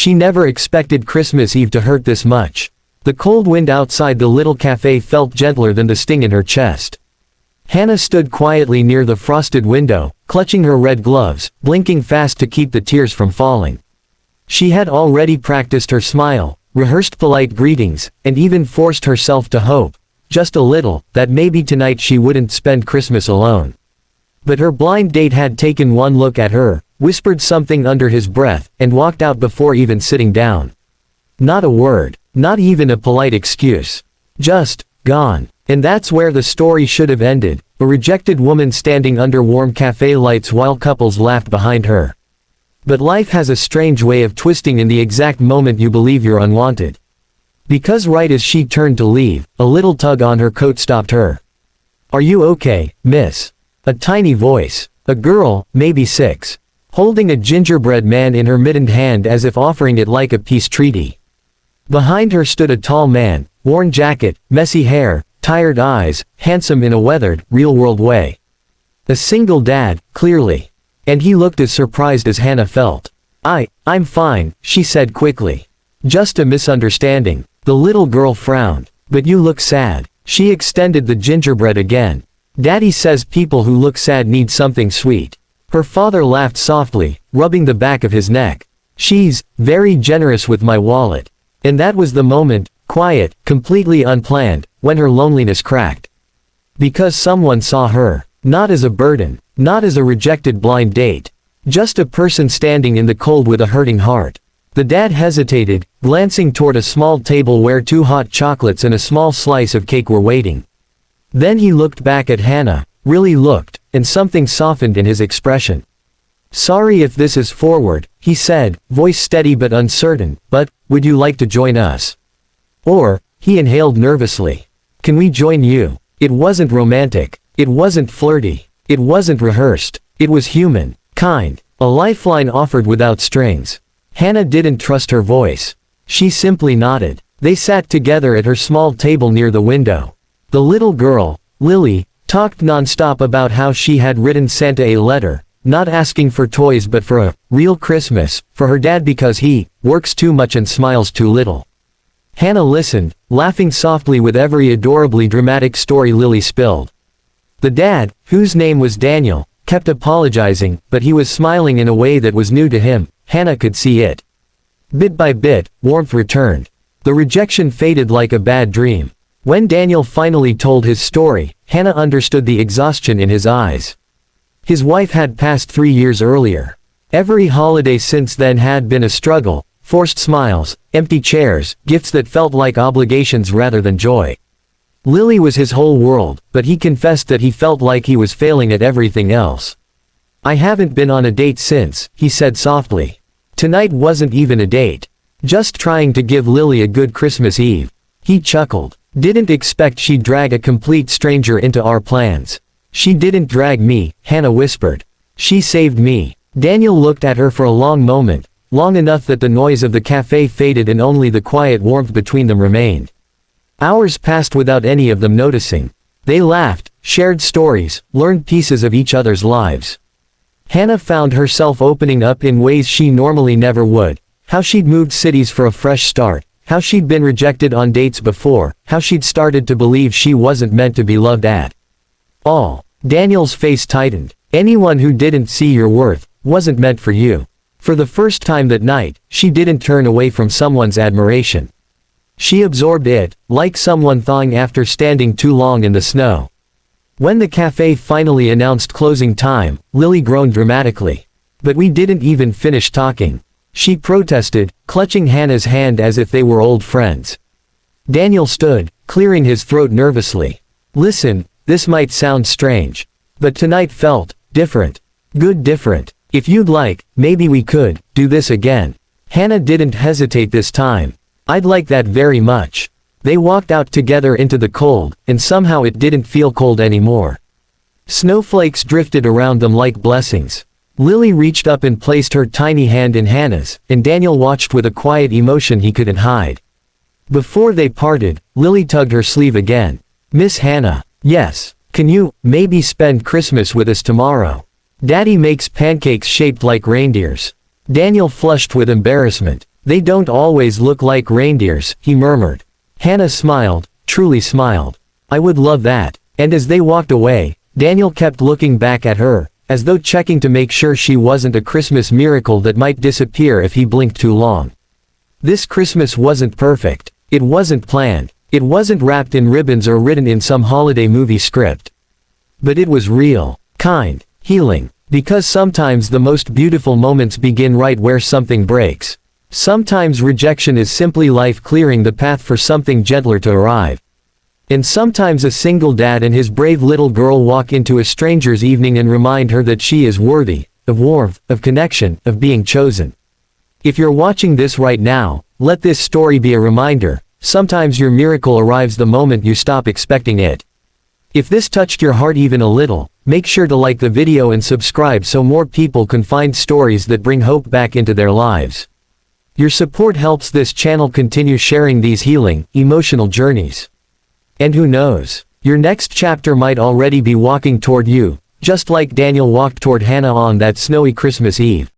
She never expected Christmas Eve to hurt this much. The cold wind outside the little cafe felt gentler than the sting in her chest. Hannah stood quietly near the frosted window, clutching her red gloves, blinking fast to keep the tears from falling. She had already practiced her smile, rehearsed polite greetings, and even forced herself to hope, just a little, that maybe tonight she wouldn't spend Christmas alone. But her blind date had taken one look at her, whispered something under his breath, and walked out before even sitting down. Not a word, not even a polite excuse. Just, gone. And that's where the story should have ended, a rejected woman standing under warm cafe lights while couples laughed behind her. But life has a strange way of twisting in the exact moment you believe you're unwanted. Because right as she turned to leave, a little tug on her coat stopped her. "Are you okay, miss?" A tiny voice. A girl, maybe 6. Holding a gingerbread man in her mittened hand as if offering it like a peace treaty. Behind her stood a tall man, worn jacket, messy hair, tired eyes, handsome in a weathered, real-world way. A single dad, clearly. And he looked as surprised as Hannah felt. I'm fine," she said quickly. "Just a misunderstanding." The little girl frowned. "But you look sad." She extended the gingerbread again. "Daddy says people who look sad need something sweet." Her father laughed softly, rubbing the back of his neck. "She's very generous with my wallet." And that was the moment, quiet, completely unplanned, when her loneliness cracked. Because someone saw her, not as a burden, not as a rejected blind date. Just a person standing in the cold with a hurting heart. The dad hesitated, glancing toward a small table where 2 hot chocolates and a small slice of cake were waiting. Then he looked back at Hannah, really looked, and something softened in his expression. "Sorry if this is forward," he said, voice steady but uncertain, "but, would you like to join us?" Or, he inhaled nervously. "Can we join you?" It wasn't romantic. It wasn't flirty. It wasn't rehearsed. It was human, kind, a lifeline offered without strings. Hannah didn't trust her voice. She simply nodded. They sat together at her small table near the window. The little girl, Lily, talked non-stop about how she had written Santa a letter, not asking for toys but for a real Christmas, for her dad because he works too much and smiles too little. Hannah listened, laughing softly with every adorably dramatic story Lily spilled. The dad, whose name was Daniel, kept apologizing, but he was smiling in a way that was new to him. Hannah could see it. Bit by bit, warmth returned. The rejection faded like a bad dream. When Daniel finally told his story, Hannah understood the exhaustion in his eyes. His wife had passed 3 years earlier. Every holiday since then had been a struggle, forced smiles, empty chairs, gifts that felt like obligations rather than joy. Lily was his whole world, but he confessed that he felt like he was failing at everything else. "I haven't been on a date since," he said softly. Tonight wasn't even a date. Just trying to give Lily a good Christmas Eve. He chuckled. "Didn't expect she'd drag a complete stranger into our plans." "She didn't drag me," Hannah whispered. "She saved me." Daniel looked at her for a long moment, long enough that the noise of the cafe faded and only the quiet warmth between them remained. Hours passed without any of them noticing. They laughed, shared stories, learned pieces of each other's lives. Hannah found herself opening up in ways she normally never would. How she'd moved cities for a fresh start, how she'd been rejected on dates before, how she'd started to believe she wasn't meant to be loved at all. Daniel's face tightened. Anyone who didn't see your worth wasn't meant for you. For the first time that night, she didn't turn away from someone's admiration. She absorbed it, like someone thawing after standing too long in the snow. When the cafe finally announced closing time, Lily groaned dramatically. "But we didn't even finish talking," she protested, clutching Hannah's hand as if they were old friends. Daniel stood, clearing his throat nervously. "Listen, this might sound strange. But tonight felt different. Good different. If you'd like, maybe we could do this again." Hannah didn't hesitate this time. "I'd like that very much." They walked out together into the cold, and somehow it didn't feel cold anymore. Snowflakes drifted around them like blessings. Lily reached up and placed her tiny hand in Hannah's, and Daniel watched with a quiet emotion he couldn't hide. Before they parted, Lily tugged her sleeve again. "Miss Hannah, yes, can you maybe spend Christmas with us tomorrow? Daddy makes pancakes shaped like reindeers." Daniel flushed with embarrassment. They don't always look like reindeers, he murmured. Hannah smiled, truly smiled. I would love that. And as they walked away, Daniel kept looking back at her, as though checking to make sure she wasn't a Christmas miracle that might disappear if he blinked too long. This Christmas wasn't perfect. It wasn't planned. It wasn't wrapped in ribbons or written in some holiday movie script. But it was real, kind, healing. Because sometimes the most beautiful moments begin right where something breaks. Sometimes rejection is simply life clearing the path for something gentler to arrive. And sometimes a single dad and his brave little girl walk into a stranger's evening and remind her that she is worthy, of warmth, of connection, of being chosen. If you're watching this right now, let this story be a reminder. Sometimes your miracle arrives the moment you stop expecting it. If this touched your heart even a little, make sure to like the video and subscribe so more people can find stories that bring hope back into their lives. Your support helps this channel continue sharing these healing, emotional journeys. And who knows, your next chapter might already be walking toward you, just like Daniel walked toward Hannah on that snowy Christmas Eve.